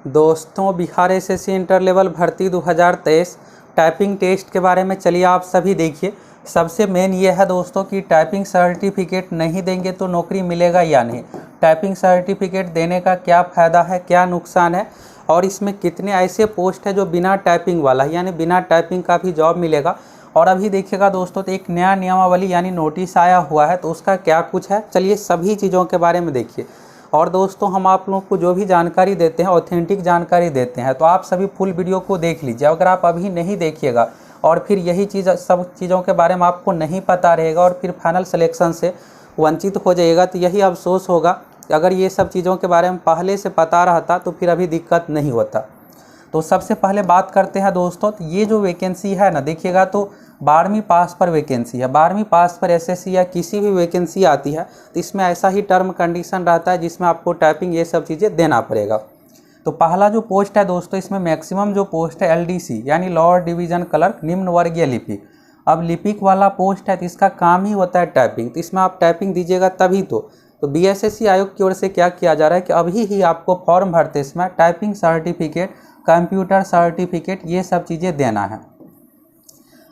दोस्तों, Bihar SSC inter level भर्ती 2023 typing test के बारे में चलिए आप सभी देखिए। सबसे मेन ये है दोस्तों कि टाइपिंग सर्टिफिकेट नहीं देंगे तो नौकरी मिलेगा या नहीं। टाइपिंग सर्टिफिकेट देने का क्या फ़ायदा है, क्या नुकसान है, और इसमें कितने ऐसे पोस्ट है जो बिना टाइपिंग वाला है, यानी बिना टाइपिंग का भी जॉब मिलेगा। और अभी देखिएगा दोस्तों, तो एक नया नियमावली यानी नोटिस आया हुआ है, तो उसका क्या कुछ है, चलिए सभी चीज़ों के बारे में देखिए। और दोस्तों, हम आप लोगों को जो भी जानकारी देते हैं ऑथेंटिक जानकारी देते हैं, तो आप सभी फुल वीडियो को देख लीजिए। अगर आप अभी नहीं देखिएगा और फिर यही चीज़ सब चीज़ों के बारे में आपको नहीं पता रहेगा और फिर फाइनल सिलेक्शन से वंचित हो जाइएगा, तो यही अफसोस होगा। अगर ये सब चीज़ों के बारे में पहले से पता रहता तो फिर अभी दिक्कत नहीं होता। तो सबसे पहले बात करते हैं दोस्तों, तो ये जो वैकेंसी है ना, देखिएगा तो 12वीं पास पर वैकेंसी है। 12वीं पास पर एसएससी या किसी भी वैकेंसी आती है तो इसमें ऐसा ही टर्म कंडीशन रहता है जिसमें आपको टाइपिंग ये सब चीज़ें देना पड़ेगा। तो पहला जो पोस्ट है दोस्तों, इसमें मैक्सिमम जो पोस्ट है एलडीसी यानी लोअर डिवीज़न क्लर्क, निम्न वर्गीय लिपिक। अब लिपिक वाला पोस्ट है तो इसका काम ही होता है टाइपिंग, तो इसमें आप टाइपिंग दीजिएगा तभी तो बीएसएससी आयोग की ओर से क्या किया जा रहा है कि अभी ही आपको फॉर्म भरते इसमें टाइपिंग सर्टिफिकेट, कंप्यूटर सर्टिफिकेट, ये सब चीज़ें देना है।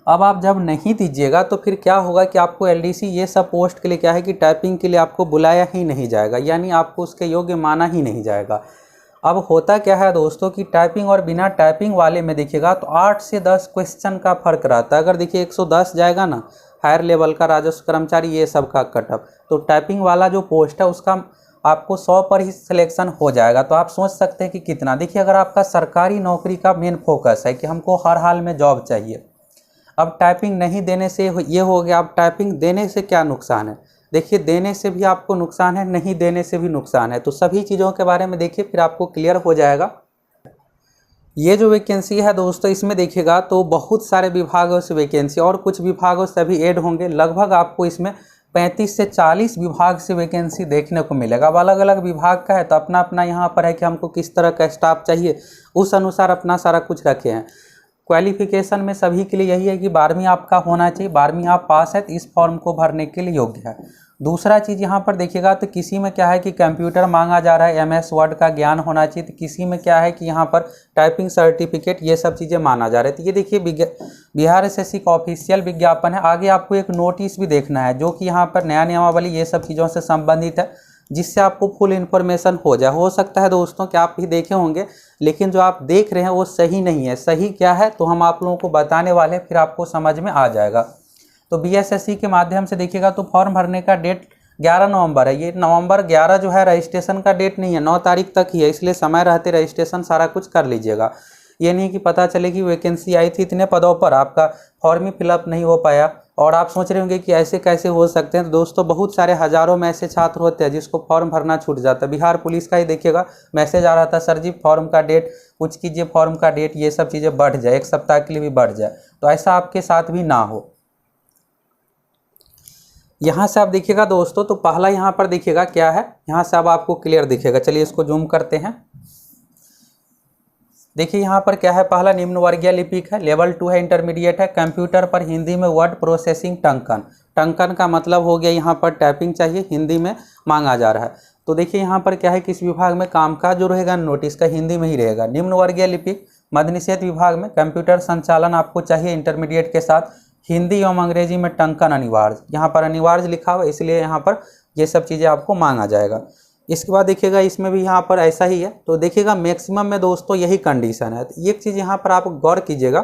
अब आप जब नहीं दीजिएगा तो फिर क्या होगा कि आपको एलडीसी ये सब पोस्ट के लिए क्या है कि टाइपिंग के लिए आपको बुलाया ही नहीं जाएगा, यानी आपको उसके योग्य माना ही नहीं जाएगा। अब होता क्या है दोस्तों कि टाइपिंग और बिना टाइपिंग वाले में देखिएगा तो 8 से 10 क्वेश्चन का फर्क रहता है। अगर देखिए 110 जाएगा ना हायर लेवल का राजस्व कर्मचारी ये सब का कटअप, तो टाइपिंग वाला जो पोस्ट है उसका आपको 100 पर ही सिलेक्शन हो जाएगा। तो आप सोच सकते हैं कि कितना। देखिए, अगर आपका सरकारी नौकरी का मेन फोकस है कि हमको हर हाल में जॉब चाहिए, अब टाइपिंग नहीं देने से ये हो गया। अब टाइपिंग देने से क्या नुकसान है, देखिए देने से भी आपको नुकसान है, नहीं देने से भी नुकसान है। तो सभी चीज़ों के बारे में देखिए, फिर आपको क्लियर हो जाएगा। ये जो वैकेंसी है दोस्तों, इसमें देखिएगा तो बहुत सारे विभागों से वैकेंसी और कुछ विभागों से भी ऐड होंगे। लगभग आपको इसमें 35 से 40 विभाग से वैकेंसी देखने को मिलेगा। अब अलग अलग विभाग का है तो अपना अपना यहाँ पर है कि हमको किस तरह का स्टाफ चाहिए, उस अनुसार अपना सारा कुछ रखे हैं। क्वालिफिकेशन में सभी के लिए यही है कि 12वीं आपका होना चाहिए, 12वीं आप पास है तो इस फॉर्म को भरने के लिए योग्य है। दूसरा चीज़ यहाँ पर देखिएगा तो किसी में क्या है कि कंप्यूटर मांगा जा रहा है, एमएस वर्ड का ज्ञान होना चाहिए, तो किसी में क्या है कि यहाँ पर टाइपिंग सर्टिफिकेट ये सब चीज़ें माना जा रहा है। तो ये देखिए बिहार एसएससी का ऑफिशियल विज्ञापन है। आगे आपको एक नोटिस भी देखना है जो कि यहाँ पर नया नियमावली ये सब चीज़ों से संबंधित है, जिससे आपको फुल इन्फॉर्मेशन हो जाए। हो सकता है दोस्तों कि आप भी देखे होंगे, लेकिन जो आप देख रहे हैं वो सही नहीं है। सही क्या है तो हम आप लोगों को बताने वाले हैं, फिर आपको समझ में आ जाएगा। तो बीएसएससी के माध्यम से देखिएगा तो फॉर्म भरने का डेट 11 नवंबर है। ये नवंबर 11 जो है रजिस्ट्रेशन का डेट नहीं है, 9 तारीख तक ही है, इसलिए समय रहते रजिस्ट्रेशन सारा कुछ कर लीजिएगा। ये नहीं कि पता चले कि वैकेंसी आई थी इतने पदों पर, आपका फॉर्म ही फिलअप नहीं हो पाया और आप सोच रहे होंगे कि ऐसे कैसे हो सकते हैं। तो दोस्तों, बहुत सारे हज़ारों में ऐसे छात्र होते हैं जिसको फॉर्म भरना छूट जाता है। बिहार पुलिस का ही देखिएगा मैसेज आ रहा था, सर जी फॉर्म का डेट कुछ कीजिए, फॉर्म का डेट ये सब चीज़ें बढ़ जाए, 1 सप्ताह के लिए भी बढ़ जाए। तो ऐसा आपके साथ भी ना हो। यहाँ से आप देखिएगा दोस्तों, तो पहला यहाँ पर देखिएगा क्या है, यहाँ से अब आपको क्लियर दिखेगा। चलिए इसको जूम करते हैं। देखिए यहाँ पर क्या है, पहला निम्न वर्गीय लिपिक है, लेवल 2 है, इंटरमीडिएट है, कंप्यूटर पर हिंदी में वर्ड प्रोसेसिंग टंकन। टंकन का मतलब हो गया यहाँ पर टाइपिंग चाहिए, हिंदी में मांगा जा रहा है। तो देखिए यहाँ पर क्या है, किस विभाग में कामकाज जो रहेगा नोटिस का हिंदी में ही रहेगा। निम्न वर्गीय लिपिक मद्य निषेध विभाग में कंप्यूटर संचालन आपको चाहिए इंटरमीडिएट के साथ, हिंदी एवं अंग्रेजी में टंकन अनिवार्य। यहाँ पर अनिवार्य लिखा हुआ इसलिए यहाँ पर ये सब चीज़ें आपको मांगा जाएगा। इसके बाद देखिएगा इसमें भी यहाँ पर ऐसा ही है। तो देखिएगा मैक्सिमम में दोस्तों यही कंडीशन है। तो एक चीज़ यहाँ पर आप गौर कीजिएगा,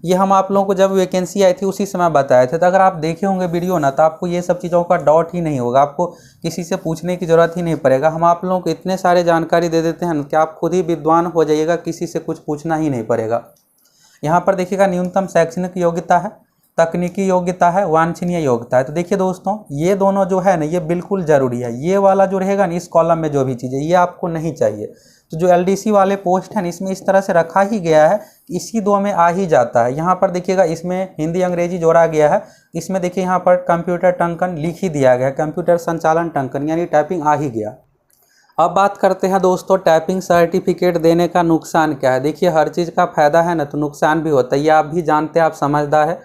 ये हम आप लोगों को जब वैकेंसी आई थी उसी समय बताए थे। तो अगर आप देखे होंगे वीडियो ना, तो आपको ये सब चीज़ों का डाउट ही नहीं होगा, आपको किसी से पूछने की ज़रूरत ही नहीं पड़ेगा। हम आप लोगों को इतने सारे जानकारी दे देते हैं कि आप खुद ही विद्वान हो जाइएगा, किसी से कुछ पूछना ही नहीं पड़ेगा। यहाँ पर देखिएगा न्यूनतम शैक्षणिक योग्यता है, तकनीकी योग्यता है, वांछनीय योग्यता है। तो देखिए दोस्तों, ये दोनों जो है ना ये बिल्कुल ज़रूरी है। ये वाला जो रहेगा ना इस कॉलम में जो भी चीज़ें ये आपको नहीं चाहिए। तो जो एलडीसी वाले पोस्ट हैं इसमें इस तरह से रखा ही गया है, इसी 2 में आ ही जाता है। यहाँ पर देखिएगा इसमें हिंदी अंग्रेजी जोड़ा गया है, इसमें देखिए यहाँ पर कंप्यूटर टंकन लिख ही दिया गया है, कंप्यूटर संचालन टंकन यानी टाइपिंग आ ही गया। अब बात करते हैं दोस्तों टाइपिंग सर्टिफिकेट देने का नुकसान क्या है। देखिए हर चीज़ का फ़ायदा है ना तो नुकसान भी होता है, ये आप भी जानते हैं, आप समझदार है,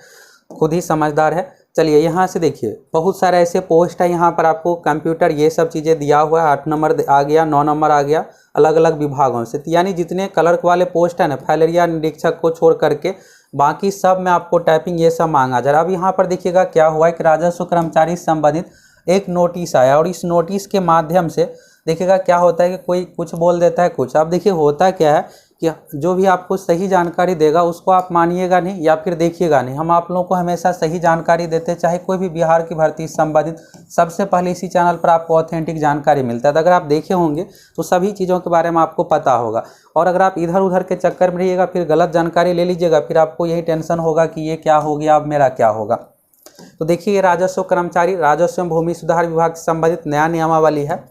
खुद ही समझदार है। चलिए यहाँ से देखिए बहुत सारे ऐसे पोस्ट है, यहाँ पर आपको कंप्यूटर ये सब चीज़ें दिया हुआ है। 8 नंबर आ गया, 9 नंबर आ गया अलग अलग विभागों से, यानी जितने क्लर्क वाले पोस्ट है ना, फैलेरिया निरीक्षक को छोड़ करके बाकी सब में आपको टाइपिंग ये सब मांगा जा रहा है। अब यहाँ पर देखिएगा क्या हुआ है कि राजस्व कर्मचारी से संबंधित एक नोटिस आया और इस नोटिस के माध्यम से देखिएगा क्या होता है कि कोई कुछ बोल देता है कुछ। अब देखिए होता क्या है कि जो भी आपको सही जानकारी देगा उसको आप मानिएगा नहीं या फिर देखिएगा नहीं। हम आप लोगों को हमेशा सही जानकारी देते हैं, चाहे कोई भी बिहार की भर्ती से संबंधित सबसे पहले इसी चैनल पर आपको ऑथेंटिक जानकारी मिलता है। तो अगर आप देखे होंगे तो सभी चीज़ों के बारे में आपको पता होगा। और अगर आप इधर उधर के चक्कर में रहिएगा फिर गलत जानकारी ले लीजिएगा, फिर आपको यही टेंशन होगा कि ये क्या हो गया, अब मेरा क्या होगा। तो देखिए राजस्व कर्मचारी राजस्व एवं भूमि सुधार विभाग से संबंधित नया नियमावली है।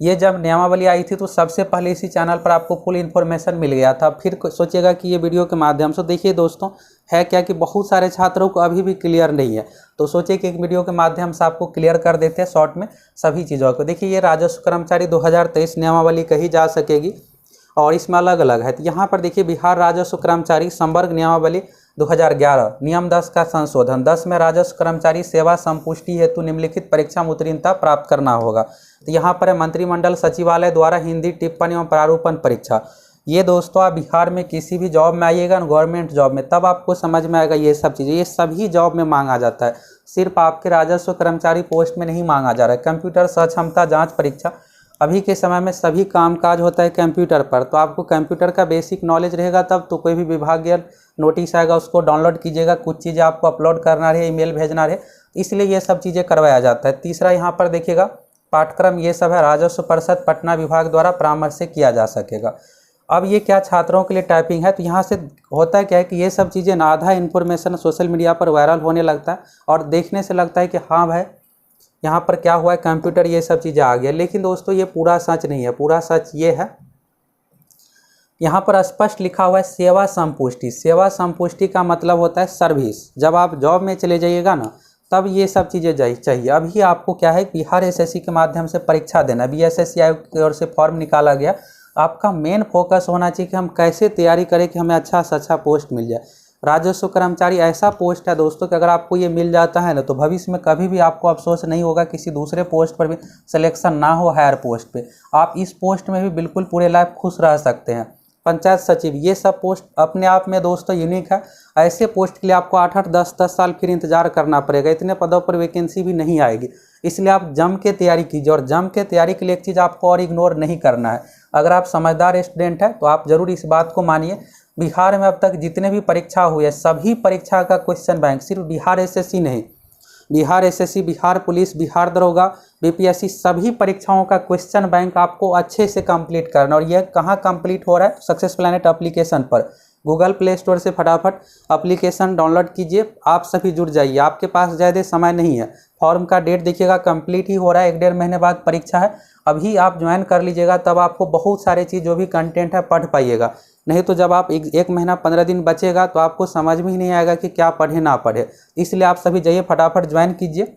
ये जब नियमावली आई थी तो सबसे पहले इसी चैनल पर आपको फुल इन्फॉर्मेशन मिल गया था। फिर सोचिएगा कि ये वीडियो के माध्यम से देखिए दोस्तों है क्या कि बहुत सारे छात्रों को अभी भी क्लियर नहीं है, तो सोचिए कि एक वीडियो के माध्यम से आपको क्लियर कर देते हैं शॉर्ट में सभी चीज़ों को। देखिए ये राजस्व कर्मचारी 2023 नियमावली कही जा सकेगी और इसमें अलग अलग है। तो यहाँ पर देखिए बिहार राजस्व कर्मचारी संवर्ग नियमावली 2011 नियम 10 का संशोधन। 10 में राजस्व कर्मचारी सेवा संपुष्टि हेतु निम्नलिखित परीक्षा में उत्तीर्णता प्राप्त करना होगा। तो यहाँ पर है मंत्रिमंडल सचिवालय द्वारा हिंदी टिप्पणी एवं प्रारूपण परीक्षा। ये दोस्तों आप बिहार में किसी भी जॉब में आइएगा ना, गवर्नमेंट जॉब में, तब आपको समझ में आएगा ये सब चीज़ें। ये सभी जॉब में मांगा जाता है, सिर्फ आपके राजस्व कर्मचारी पोस्ट में नहीं मांगा जा रहा है। कंप्यूटर सक्षमता जाँच परीक्षा अभी के समय में सभी कामकाज होता है कंप्यूटर पर, तो आपको कंप्यूटर का बेसिक नॉलेज रहेगा तब तो कोई भी विभागीय नोटिस आएगा उसको डाउनलोड कीजिएगा। कुछ चीज़ें आपको अपलोड करना रहे, ईमेल भेजना रहे, इसलिए ये सब चीज़ें करवाया जाता है। तीसरा यहाँ पर देखिएगा पाठ्यक्रम ये सब है राजस्व परिषद पटना विभाग द्वारा परामर्श से किया जा सकेगा। अब ये क्या छात्रों के लिए टाइपिंग है, तो यहाँ से होता है क्या है कि ये सब चीज़ें ना आधा इन्फॉर्मेशन सोशल मीडिया पर वायरल होने लगता है और देखने से लगता है कि हाँ भाई यहाँ पर क्या हुआ है कंप्यूटर ये सब चीज़ें आ गया। लेकिन दोस्तों ये पूरा सच नहीं है। पूरा सच ये है, यहाँ पर स्पष्ट लिखा हुआ है सेवा संपुष्टि। सेवा संपुष्टि का मतलब होता है सर्विस। जब आप जॉब में चले जाइएगा ना तब ये सब चीज़ें चाहिए। अभी आपको क्या है बिहार एसएससी के माध्यम से परीक्षा देना, बीएसएससी आयोग की ओर से फॉर्म निकाला गया। आपका मेन फोकस होना चाहिए कि हम कैसे तैयारी करें कि हमें अच्छा से अच्छा पोस्ट मिल जाए। राजस्व कर्मचारी ऐसा पोस्ट है दोस्तों कि अगर आपको ये मिल जाता है ना तो भविष्य में कभी भी आपको अफसोस नहीं होगा किसी दूसरे पोस्ट पर भी सिलेक्शन ना हो हायर पोस्ट पे। आप इस पोस्ट में भी बिल्कुल पूरे लाइफ खुश रह सकते हैं। पंचायत सचिव ये सब पोस्ट अपने आप में दोस्तों यूनिक है। ऐसे पोस्ट के लिए आपको 8-8 10-10 साल फिर इंतजार करना पड़ेगा, इतने पदों पर वैकेंसी भी नहीं आएगी। इसलिए आप जम के तैयारी कीजिए और जम के तैयारी के लिए एक चीज़ आपको और इग्नोर नहीं करना है। अगर आप समझदार स्टूडेंट हैं तो आप ज़रूर इस बात को मानिए, बिहार में अब तक जितने भी परीक्षा हुई है सभी परीक्षा का क्वेश्चन बैंक, सिर्फ बिहार एसएससी नहीं, बिहार एसएससी, बिहार पुलिस, बिहार दरोगा, बीपीएससी सभी परीक्षाओं का क्वेश्चन बैंक आपको अच्छे से कंप्लीट करना। और यह कहाँ कंप्लीट हो रहा है, सक्सेस प्लैनेट एप्लीकेशन पर। गूगल प्ले स्टोर से फटाफट एप्लीकेशन डाउनलोड कीजिए, आप सभी जुड़ जाइए। आपके पास ज़्यादा समय नहीं है। फॉर्म का डेट देखिएगा कंप्लीट ही हो रहा है, 1-1.5 महीने बाद परीक्षा है। अभी आप ज्वाइन कर लीजिएगा तब आपको बहुत सारे चीज़ जो भी कंटेंट है पढ़ पाइएगा। नहीं तो जब आप 1 महीना 15 दिन बचेगा तो आपको समझ में ही नहीं आएगा कि क्या पढ़े ना पढ़े। इसलिए आप सभी जाइए फटाफट ज्वाइन कीजिए।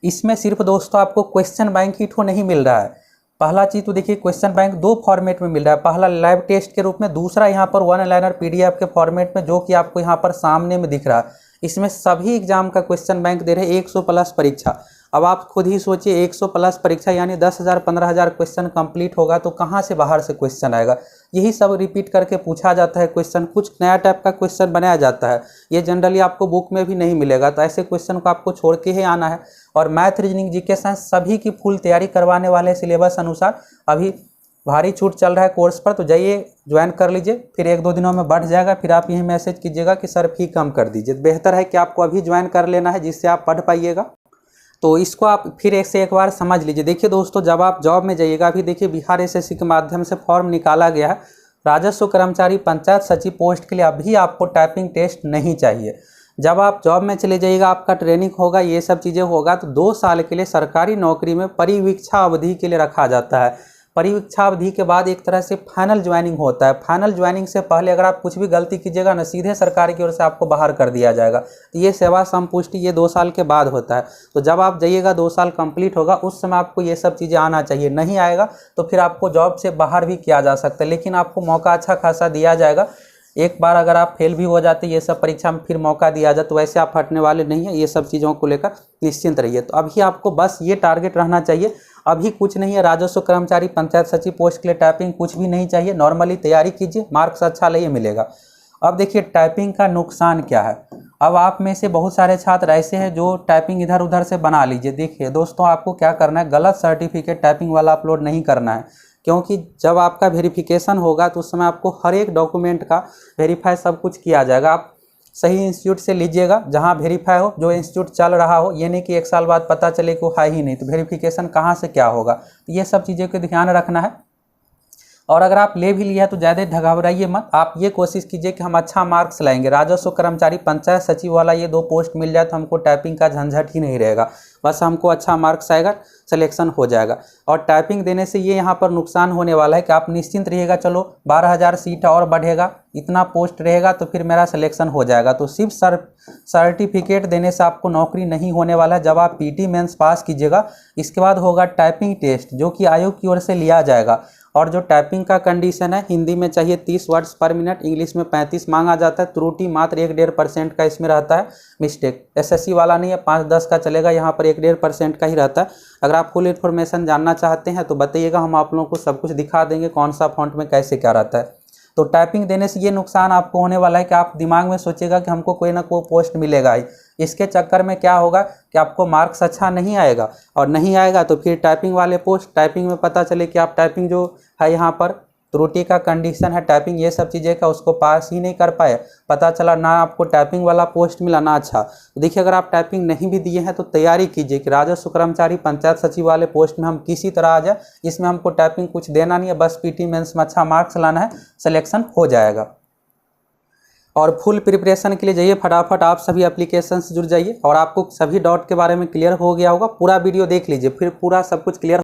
इसमें सिर्फ दोस्तों आपको क्वेश्चन बैंक ही नहीं मिल रहा है। पहला चीज़ तो देखिए क्वेश्चन बैंक 2 फॉर्मेट में मिल रहा है। पहला लाइव टेस्ट के रूप में, दूसरा यहाँ पर 1 लाइनर पीडीएफ के फॉर्मेट में, जो कि आपको यहाँ पर सामने में दिख रहा है। इसमें सभी एग्जाम का क्वेश्चन बैंक दे रहे हैं, 100+ परीक्षा। अब आप खुद ही सोचिए 100+ परीक्षा यानी 10,000 15,000 क्वेश्चन कंप्लीट होगा तो कहाँ से बाहर से क्वेश्चन आएगा। यही सब रिपीट करके पूछा जाता है क्वेश्चन, कुछ नया टाइप का क्वेश्चन बनाया जाता है। ये जनरली आपको बुक में भी नहीं मिलेगा, तो ऐसे क्वेश्चन को आपको छोड़ के ही आना है। और मैथ, रीजनिंग, जीके, साइंस सभी की फुल तैयारी करवाने वाले सिलेबस अनुसार अभी भारी छूट चल रहा है कोर्स पर, तो जाइए ज्वाइन कर लीजिए। फिर 1-2 दिनों में बढ़ जाएगा, फिर आप यही मैसेज कीजिएगा कि सर फी कम कर दीजिए। बेहतर है कि आपको अभी ज्वाइन कर लेना है जिससे आप पढ़ पाइएगा। तो इसको आप फिर एक बार समझ लीजिए। देखिए दोस्तों जब आप जॉब में जाइएगा, अभी देखिए बिहार एसएससी के माध्यम से फॉर्म निकाला गया है राजस्व कर्मचारी पंचायत सचिव पोस्ट के लिए। अभी आपको टाइपिंग टेस्ट नहीं चाहिए। जब आप जॉब में चले जाइएगा, आपका ट्रेनिंग होगा, ये सब चीज़ें होगा, तो 2 साल के लिए सरकारी नौकरी में परिवीक्षा अवधि के लिए रखा जाता है। परिवीक्षा अवधि के बाद एक तरह से फाइनल ज्वाइनिंग होता है। फाइनल ज्वाइनिंग से पहले अगर आप कुछ भी गलती कीजिएगा ना, सीधे सरकार की ओर से आपको बाहर कर दिया जाएगा। तो ये सेवा संपुष्टि ये 2 साल के बाद होता है। तो जब आप जाइएगा 2 साल कंप्लीट होगा, उस समय आपको ये सब चीज़ें आना चाहिए। नहीं आएगा तो फिर आपको जॉब से बाहर भी किया जा सकता है, लेकिन आपको मौका अच्छा खासा दिया जाएगा। एक बार अगर आप फेल भी हो जाते ये सब परीक्षा में फिर मौका दिया जाए तो वैसे आप हटने वाले नहीं है, ये सब चीज़ों को लेकर निश्चिंत रहिए। तो अभी आपको बस ये टारगेट रहना चाहिए, अभी कुछ नहीं है, राजस्व कर्मचारी पंचायत सचिव पोस्ट के लिए टाइपिंग कुछ भी नहीं चाहिए, नॉर्मली तैयारी कीजिए, मार्क्स अच्छा लिए मिलेगा। अब देखिए टाइपिंग का नुकसान क्या है। अब आप में से बहुत सारे छात्र ऐसे हैं जो टाइपिंग इधर उधर से बना लीजिए। देखिए दोस्तों, आपको क्या करना है, गलत सर्टिफिकेट टाइपिंग वाला अपलोड नहीं करना है, क्योंकि जब आपका वेरिफिकेशन होगा तो उस समय आपको हर एक डॉक्यूमेंट का वेरीफाई सब कुछ किया जाएगा। आप सही इंस्टीट्यूट से लीजिएगा जहां वेरीफाई हो, जो इंस्टीट्यूट चल रहा हो, ये नहीं कि एक साल बाद पता चले कि वो है ही नहीं, तो वेरिफिकेशन कहाँ से क्या होगा। तो ये सब चीज़ों को ध्यान रखना है। और अगर आप ले भी लिया तो ज़्यादा घबराइए मत, आप ये कोशिश कीजिए कि हम अच्छा मार्क्स लाएंगे। राजस्व कर्मचारी पंचायत सचिव वाला ये 2 पोस्ट मिल जाए तो हमको टाइपिंग का झंझट ही नहीं रहेगा, बस हमको अच्छा मार्क्स आएगा, सिलेक्शन हो जाएगा। और टाइपिंग देने से ये यहाँ पर नुकसान होने वाला है कि आप निश्चिंत रहिएगा, चलो 12,000 सीट और बढ़ेगा, इतना पोस्ट रहेगा तो फिर मेरा सिलेक्शन हो जाएगा। तो सिर्फ सर्टिफिकेट देने से आपको नौकरी नहीं होने वाला है। जब आप पीटी मेंस पास कीजिएगा, इसके बाद होगा टाइपिंग टेस्ट, जो कि आयोग की ओर से लिया जाएगा। और जो टाइपिंग का कंडीशन है, हिंदी में चाहिए 30 वर्ड्स पर मिनट, इंग्लिश में 35 मांगा जाता है, त्रुटि मात्र 1-1.5% का इसमें रहता है मिस्टेक। एसएससी वाला नहीं है, 5-10 का चलेगा, यहाँ पर 1-1.5% का ही रहता है। अगर आप फुल इन्फॉर्मेशन जानना चाहते हैं तो बताइएगा, हम आप लोगों को सब कुछ दिखा देंगे, कौन सा फॉन्ट में कैसे क्या रहता है। तो टाइपिंग देने से ये नुकसान आपको होने वाला है कि आप दिमाग में सोचेगा कि हमको कोई ना कोई पोस्ट मिलेगा ही, इसके चक्कर में क्या होगा कि आपको मार्क्स अच्छा नहीं आएगा, और नहीं आएगा तो फिर टाइपिंग वाले पोस्ट, टाइपिंग में पता चले कि आप टाइपिंग जो है यहाँ पर त्रुटि का कंडीशन है टाइपिंग, ये सब चीज़ें का उसको पास ही नहीं कर पाए, पता चला ना आपको टाइपिंग वाला पोस्ट मिला ना अच्छा। तो देखिए, अगर आप टाइपिंग नहीं भी दिए हैं तो तैयारी कीजिए कि राजस्व कर्मचारी पंचायत सचिव वाले पोस्ट में हम किसी तरह आ जाए, इसमें हमको टाइपिंग कुछ देना नहीं है, बस पीटी मेंस में अच्छा मार्क्स लाना है, सिलेक्शन हो जाएगा। और फुल प्रिपरेशन के लिए जाइए फटाफट, आप सभी एप्लीकेशन से जुड़ जाइए और आपको सभी डाउट के बारे में क्लियर हो गया होगा। पूरा वीडियो देख लीजिए, फिर पूरा सब कुछ क्लियर